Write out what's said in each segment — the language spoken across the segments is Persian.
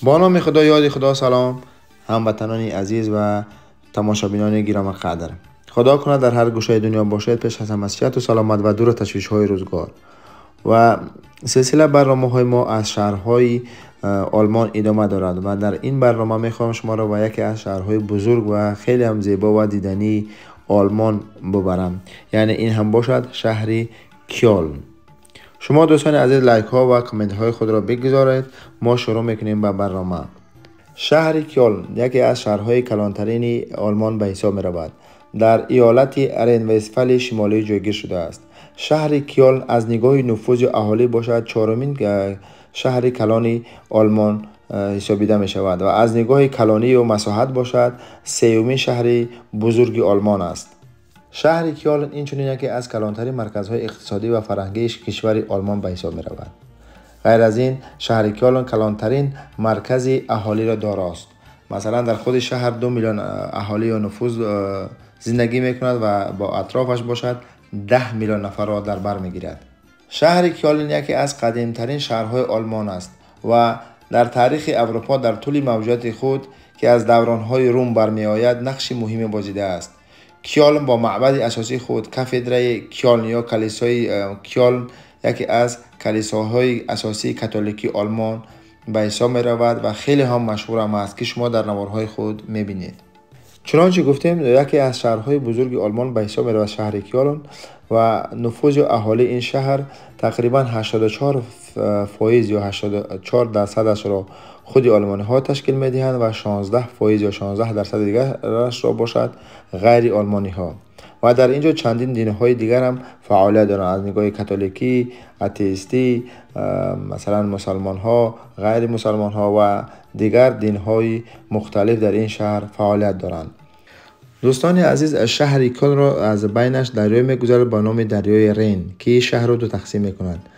با نام خدا، یاد خدا. سلام هموطنان عزیز و تماشابینان گرامی قدر. خدا کنه در هر گوشه دنیا باشید، پیش از همه صحت و سلامت و دور تشویش های روزگار. و سلسله برنامه های ما از شهرهای آلمان ادامه دارد و در این برنامه میخوام شما را به یکی از شهرهای بزرگ و خیلی هم زیبا و دیدنی آلمان ببرم. یعنی این هم باشد شهری کیلن. شما دوستان عزیز لایک ها و کامنت های خود را بگذارید. ما شروع میکنیم به برنامه. شهر کیلن یکی از شهرهای کلانترین آلمان به حساب می رود. در ایالت رین وستفالی شمالی جایگیر شده است. شهر کیلن از نگاه نفوذ اهالی باشد چهارمین شهر کلانی آلمان حسابیده می شود و از نگاه کلانی و مساحت باشد سومین شهر بزرگ آلمان است. شهر کیلن اینچنین که از کلانترین مرکزهای اقتصادی و فرهنگی کشور آلمان به حساب می رود. غیر از این شهر کیلن کلانترین مرکز اهالی را داراست. مثلا در خود شهر 2 میلیون اهالی و نفوذ زندگی می کند و با اطرافش باشد 10 میلیون نفر را در بر می گیرد. شهر کیلن یکی از قدیمترین شهرهای آلمان است و در تاریخ اروپا در طول موجودیت خود که از دورانهای روم برمی آید نقش مهمی بازیده است. کیلن با معبد اساسی خود کاتدرای کیلن یا کلیسای کیلن یکی از کلیساهای اساسی کاتولیکی آلمان به حساب می رود و خیلی هم مشهور هم است که شما در نوارهای خود می بینید. چنانچه گفتیم یکی از شهرهای بزرگ آلمان به حساب می رود شهر کیلن و نفوذ اهالی این شهر تقریبا 84% یا 84% را خود آلمانی ها تشکیل می دهند و 16% یا 16% دیگرش را باشد غیر آلمانی ها. و در اینجا چندین دین های دیگر هم فعالیت دارند، از نگاه کاتولیکی، اتئیستی، مثلا مسلمان ها، غیر مسلمان ها و دیگر دین های مختلف در این شهر فعالیت دارند. دوستان عزیز، شهر کیلن را از بینش دریای میگذرد با نام دریای رین که شهر را دو تقسیم میکند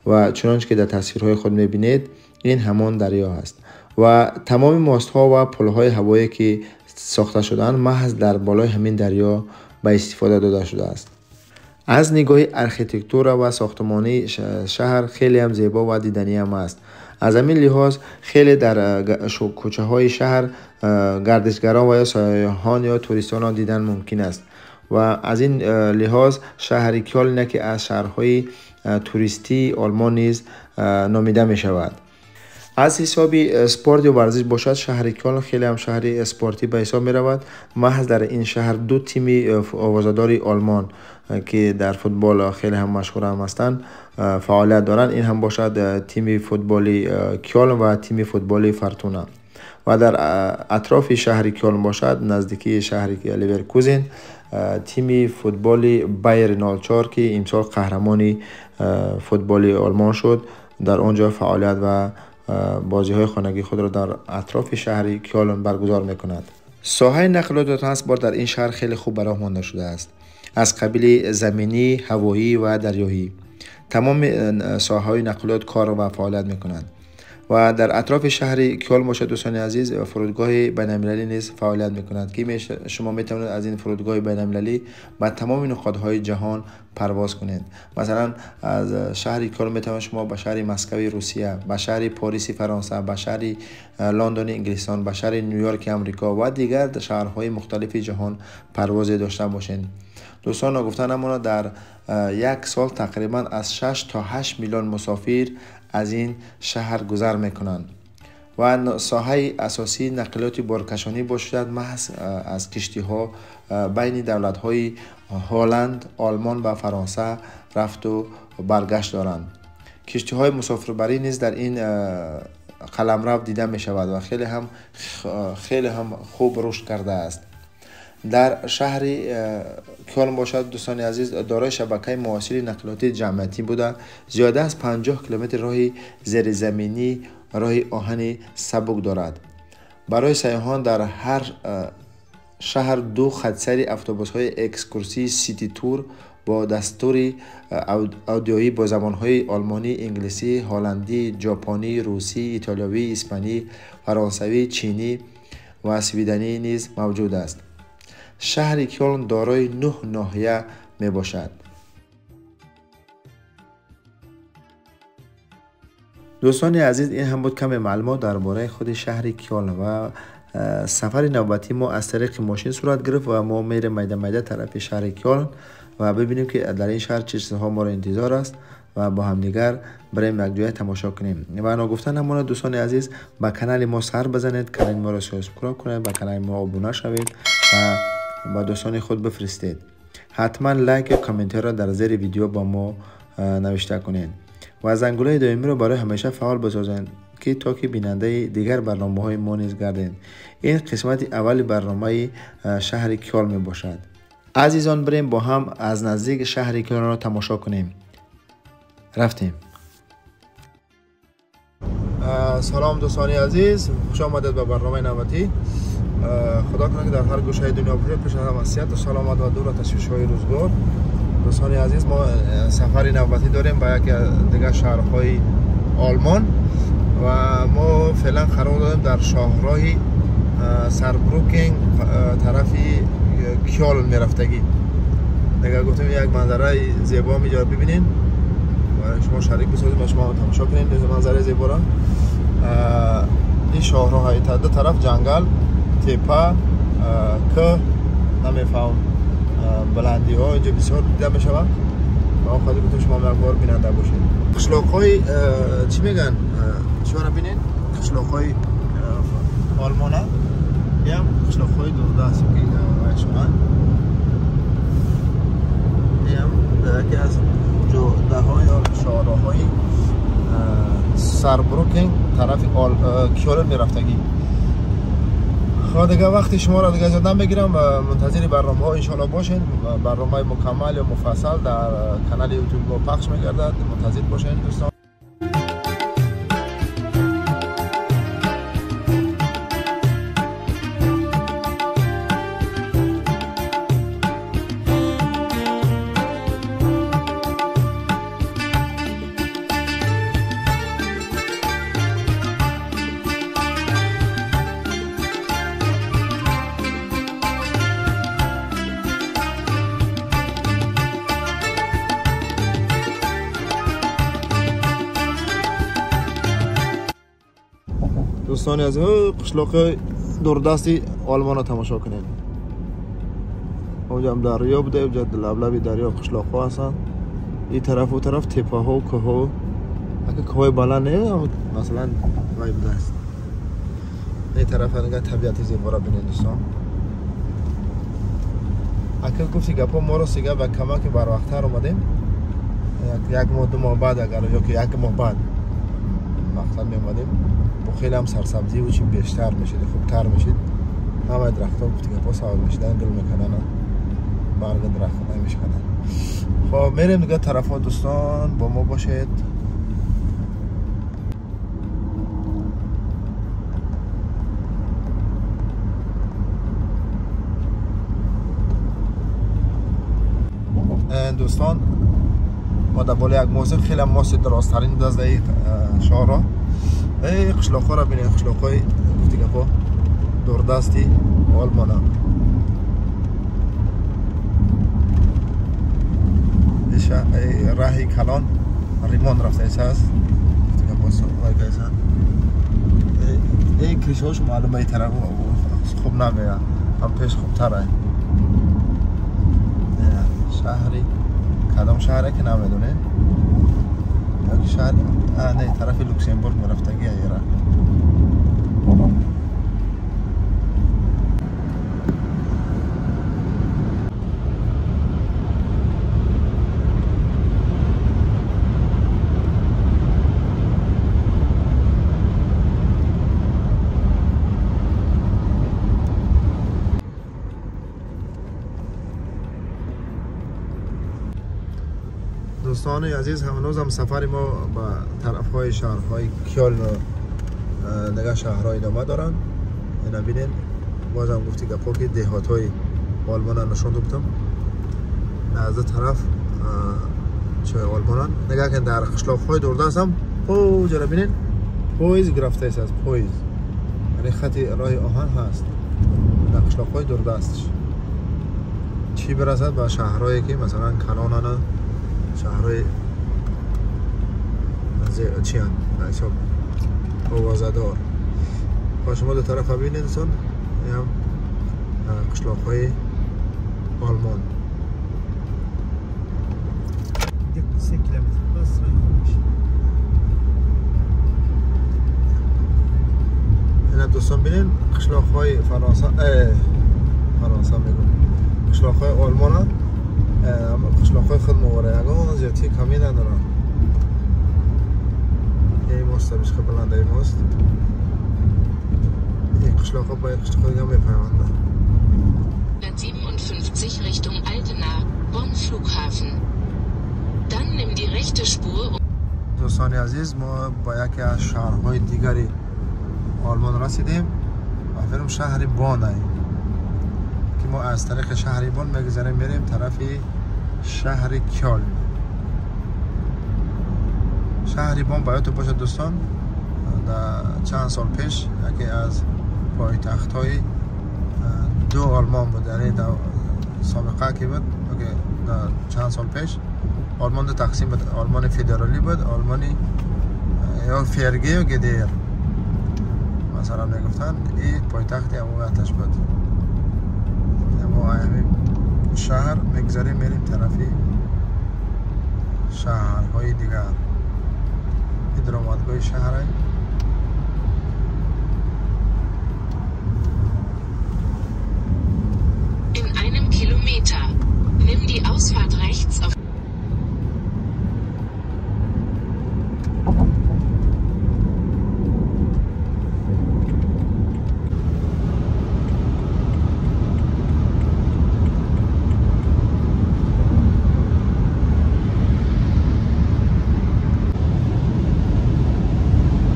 و چنانچه که در تصویرهای خود میبینید این همان دریا است و تمام ماستها و پلهای هوایی که ساخته شدن محض در بالای همین دریا به استفاده داده شده است. از نگاه ارکیتکتور و ساختمانی شهر خیلی هم زیبا و دیدنی هم است. از همین لحاظ خیلی در کوچه های شهر گردشگران و یا سیاحان یا توریستان دیدن ممکن است و از این لحاظ شهر کیلن که از شهرهای توریستی آلمان نیز نامیده می شود. از حسابی اسپورت و ورزش باشد شهر کیلن خیلی هم شهر اسپورتی به حساب می رود. محض در این شهر دو تیم آوازداری آلمان که در فوتبال خیلی هم مشهور هم هستند فعالیت دارند. این هم باشد تیم فوتبالی کیلن و تیم فوتبالی فورتونا. و در اطراف شهر کیلن باشد نزدیکی شهر لیورکوزن تیم فوتبالی بایر 04 که امسال قهرمانی فوتبالی آلمان شد در آنجا فعالیت و بازی های خانگی خود را در اطراف شهر کیلن برگزار می کند. ساحه نقلیات و ترانسپورت در این شهر خیلی خوب به راه مانده شده است، از قبیل زمینی، هوایی و دریایی. تمام ساحه های نقلیات کار و فعالیت می کنند و در اطراف شهر کیلن باشد دوستان عزیز فرودگاه بین المللی نیز فعالیت می کند که شما می توانید از این فرودگاه بین المللی به تمام نقاط جهان پرواز کنید. مثلا از شهر کیلن می توانید شما به شهر مسکو روسیه، به شهر پاریس فرانسه، به شهر لندن انگلستان، به شهر نیویورک آمریکا و دیگر شهرهای مختلف جهان پرواز داشته باشید. دوستان گفتنمون در یک سال تقریبا از 6 تا 8 میلیون مسافر از این شهر گذر میکنند و ساحه اساسی نقلیات بارکشانی باشد محض از کشتی ها بین دولت های هلند، آلمان و فرانسه رفت و برگشت دارند. کشتی های مسافربری نیز در این قلمرو دیده می شود و خیلی هم خوب رشد کرده است. در شهر کیلن باشد دوستان عزیز دارای شبکه مواصل نقلیاتی جمعیتی بوده، زیاده از 50 کیلومتر راه زیرزمینی راه آهن سبک دارد. برای سیاحان در هر شهر 2 خطسری اتوبوس های اکسکورسی سیتی تور با دستور اودیویی با زبان‌های آلمانی، انگلیسی، هلندی، ژاپنی، روسی، ایتالیایی، اسپانیایی، فرانسوی، چینی و سوئدنی نیز موجود است. شهر کیلن دارای 9 ناحیه می باشد. دوستان عزیز، این هم بود کم معلومات درباره خود شهر کیال و سفر نوبتی ما از طریق ماشین صورت گرفت و ما میریم میده طرف شهر کیال و ببینیم که در این شهر چه چیزها ما را انتظار است و با هم دیگر بریم یک جای تماشا کنیم. و انا گفتن همون دوستان عزیز، با کانال ما سر بزنید، کانال ما را سابسکرایب کنید، با کانال ما ابونه شوید و با دوستان خود بفرستید. حتما لایک و کامنت را در زیر ویدیو با ما نوشته کنید و زنگوله دائمی رو برای همیشه فعال بسازید که تا که بیننده دیگر برنامه‌های ما نیز گردید. این قسمت اول برنامه شهر کیال می باشد. عزیزان، بریم با هم از نزدیک شهر کیال را تماشا کنیم. رفتیم. سلام دوستان عزیز، خوش آمدید به برنامه نوبتی. خدا کنه که در هر گوشه دنیا باشید، پیش از همه صحت و سلامت و دور از تشویش‌های روزگار. دوستان عزیز، ما سفری نوبتی داریم به یکی دیگر شهرهای آلمان و ما فعلا قرار دادیم در شاهراه ساربروکن طرفی کیال میرفتگی. دیگه گفتیم یک منظره زیبا اینجا ببینین و شما شریک بسازید و شما تماشا کنین این منظره زیبا را. این شاهراه های دو طرف جنگل، تپه، که نمیفهم بلندی ها اینجا بسیار دیده می شود و آن خواهد گفتم شما یک بار بیننده باشید. قشلاق های چی میگن؟ چی را بینین؟ قشلاق های آلمان ها یا قشلاق های دورده است که شما یکی از جاده های یا شاهراه های ساربروکن طرف کیال میرفتگی. دیگه وقتی شما را دیگه زیاد نمیگیرم و منتظر برنامه ها انشاءالله باشین. برنامه مکمل یا مفصل در کانال یوتیوب ما پخش میگردد، منتظر باشین دوستان. دوستانی از قشلاق دوردستی آلمان را تماشا کنید. اونجا هم دریا بوده، اونجا لبلبی دریا قشلاق ها هستن. این طرف و طرف تپه ها و که ها، اگه که های بلند نه مثلا وای بوده است. این طرف هنگاه طبیعتی زیبا را بینید دوستان. اگه گفتی گپا ما را سیگه و کمک بر وقتتر اومدیم، یک ماه دو ماه بعد اگر یا که یک ماه بعد مقصد میمدیم خیلی هم سرسبزی و چی بیشتر میشید، خوبتر میشید. همه درخت ها گفتی که پا سوال میشیدن، گل میکنن، برگ درخت نمیشکنن. خب میریم دیگه طرف ها دوستان، با ما باشید. دوستان ما در بالا یک موسیقی خیلی هم ماست درازترین دست در شهر ای قشلاق ها را بینید. قشلاق های گفتی که پا دوردستی آلمان ها. راهی کلان ریمان رفته ایسا هست گفتی که پا سوای که ایسا ای کریش هاش معلومه ای طرف خوب نمیه، هم پیش خوبتر های شهری کدام شهره که نمیدونه یک شهر نه طرف لوکسمبورگ میرفتگی ایره. دوستان عزیز، هنوز هم سفر ما به طرف های شهرهای کیال و دیگه شهرهای ادامه دارن. اینا بینین بازم گفتی گپا که دهات های آلمان نشون دادم. از طرف چه آلمان نگاه کن در قشلاق های دوردست هم اونجا بینین پویز گرفته است، از پویز یعنی خط راه آهن هست در قشلاق های دوردستش. چی برسد به شهرهایی که مثلا کنانان شهرهای چی هست حساب آوازدار. با شما دو طرف ببینید دوستان، این هم قشلاق های آلمان. 3 کیلومتر بس این دوستان ببینید قشلاق های فرانسه میگم قشلاق های آلمان ها قشلاق های خود مواره یگان زیادی کمی ندارن. این ماست بیش که بلنده این ماست. این قشلاق ها با این قشلاق دیگه میپیونده. 57 Richtung Altena, Bonn Flughafen. Dann nimm die rechte Spur. دوستان عزیز، ما با یکی از شهرهای دیگری آلمان رسیدیم و فرم شهر بان است که ما از طریق شهر بان میگذریم میریم طرف شهر کیلن. شهر بان باید باشه دوستان، در چند سال پیش یکی از پایتخت‌های دو آلمان بود. یعنی در سابقه که بود در چند سال پیش آلمان دو تقسیم بود، آلمان فدرالی بود، آلمانی یا فرگه و گدیر مثلا میگفتن. این پایتخت امویتش بود. ما همین شهر میگذاریم میریم طرفی شهرهای دیگر. این درآمدگاه شهر است. In einem Kilometer. Nimm die Ausfahrt rechts auf.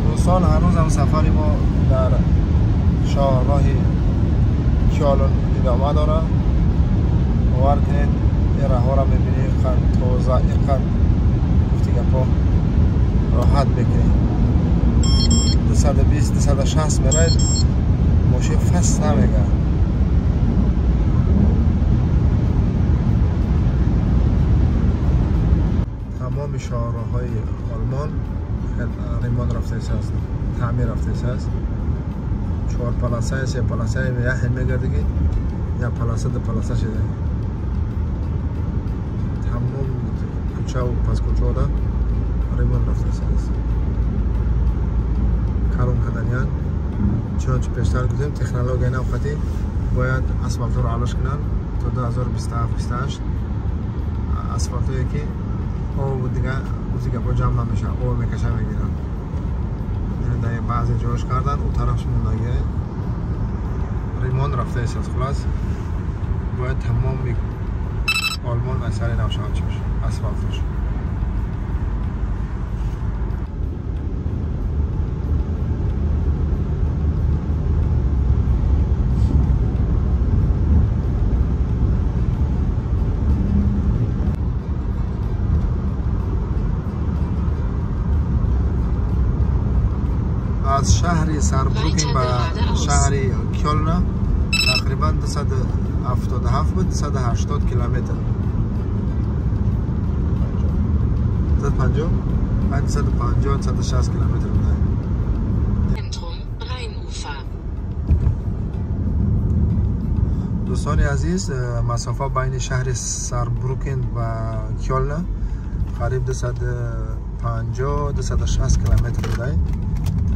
دوستان هنوز هم سفری ما در شاهراه کیلن ادامه داره. باور کنید این راه ها را میبینید قد تازه اینقدر گفتی گپا راحت بگیرید. 220 260 میرید ماشین فست نمیگه. تمام شاهراه های آلمان ریمان رفته است، تعمیر رفته است. 4 پلاسه است، 3 پلاسه یه میگردگی یا پلاسه دو پلاسه شده. تمام کوچه و پس کوچه دا ریمان رفته است. کارون کردنیان چون پیشتر گفتیم تکنولوژی نوختی باید اسفالت رو علاش کنن تا 2027-28 اسفالتی که او دیگه با جمع نمیشه، او میکشه میگیرن. یعنی در بعضی جاش کردن اون طرفش موندگی ریمان رفته است. خلاص باید تمام آلمان اثر نوشاد شد اسفالتش. از شهر ساربروکن به شهر کیلن تقریبا 277 بود، 280 کیلومتر. 250 260 کیلومتر بود. دوستان عزیز، مسافت بین شهر ساربروکن و کیلن قریب 250 260 کیلومتر بوده.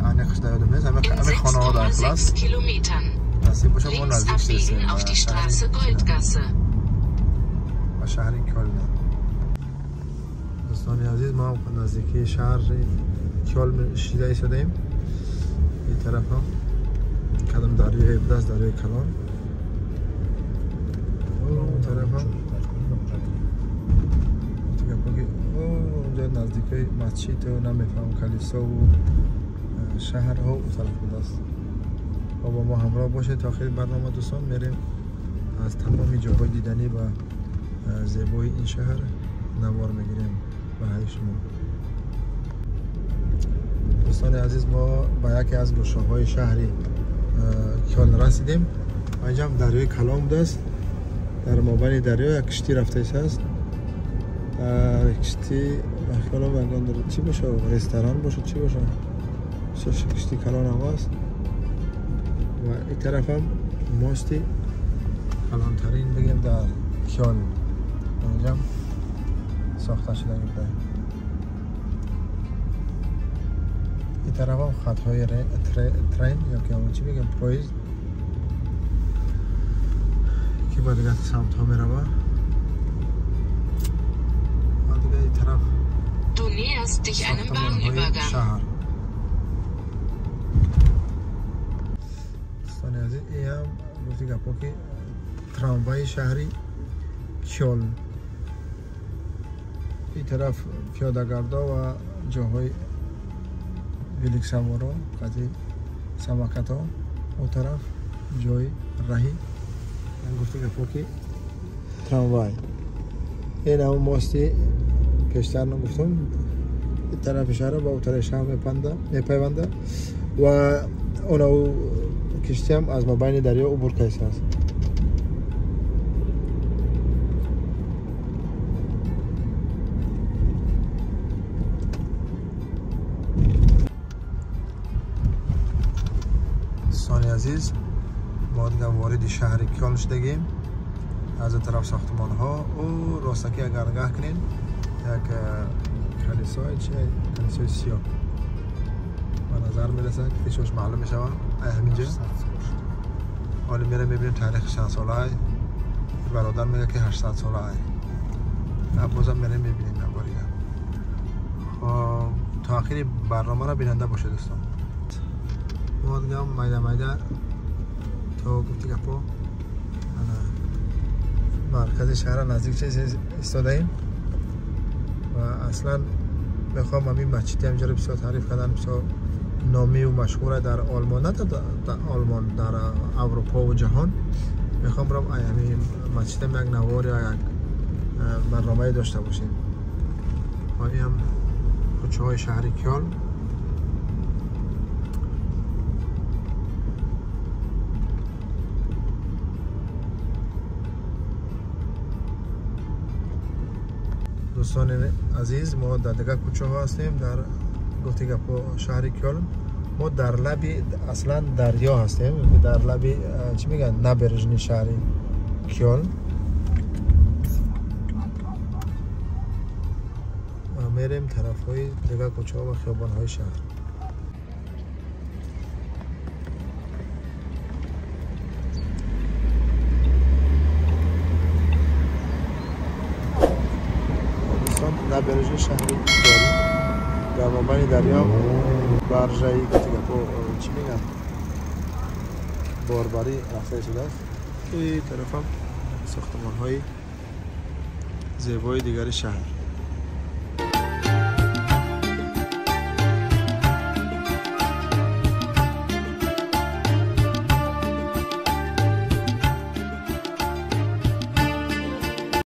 eine Gesteuerte Messe, aber alle Chrono da Platz. Das ist schon mal abbiegen auf die Straße Goldgasse. شهر کیلن. دوستان عزیز، ما نزدیکی شهر کیلن رسیده شدیم. این طرف هم کدام دریای بدست دریای کلان. اون طرف هم اونجا نزدیکی مسجد و نمیفهم کلیسا و شهر ها و طرف بود است. با ما همراه باشه تا آخر برنامه دوستان. میریم از تمام جاهای دیدنی و زیبایی این شهر نوار میگیریم برای شما. دوستان عزیز، ما با یکی از گوشه‌های شهر کیلن رسیدیم. اینجا هم دریای کلان بوده است. در مابین دریا یک کشتی رفته است. کشتی کنم اگر در چی باشه، رستوران باشه چی باشه، کشتی کلان هم هست. و این طرف هم ماستی کلانترین بگیم در کیان اینجا ساخته شده میده. این طرف هم خطهای ترین یا که همون چی بگیم پرویز که با دیگه سمت ها می روه. و دیگه این طرف Du näherst dich einem Bahnübergang. شهر. دوستان عزیز این هم گفتی گپا که تراموای شهری کیل. این طرف پیاده‌گردا و جاهای ویلیکسامورو قضیه سماکت ها. اون طرف جای رهی من گفتی گپا که تراموای. این هم ماستی پیشتر نگفتم این طرف شهر با اون طرف شهر میپیونده و اون کشتی هم از مابین دریا عبور کیس هست. دوستان عزیز ما دیگه وارد شهر کیان شدیم. از این طرف ساختمان ها و راستکی اگر نگاه کنین یک کلیسای کلیسای سیاه به نظر میرسه که پیشش معلوم میشه همینجا. حالا میره میبینیم تاریخ چند ساله های. برادر میگه که 800 ساله های. بازم میره میبینیم نباریه. خب تا آخر برنامه را بیننده باشه دوستان. ما دیگه هم میده تا گفتی گپا مرکز شهر نزدیک چیز ایستاده ایم و اصلا میخوام همین مسجد همینجا رو بسیار تعریف کردن، بسیار نامی و مشهوره در آلمان، نه در آلمان، در اروپا و جهان. میخوام برام همین مسجد هم یک نوار یا یک برنامه داشته باشیم. و این هم کوچه های شهر کیان. دوستان عزیز ما در دیگه کوچه ها هستیم در گفتی گپا شهر کیان. ما در لبی اصلا دریا هستیم، در لبی چی میگن نبرجنی شهر کیان و میریم طرف های دیگه کوچه ها و خیابان های شهر. نبرجنی شهر کیان در مابین دریا برجایی که چی میگن باربری رفته شده است. این طرف هم ساختمان های زیبای دیگر شهر.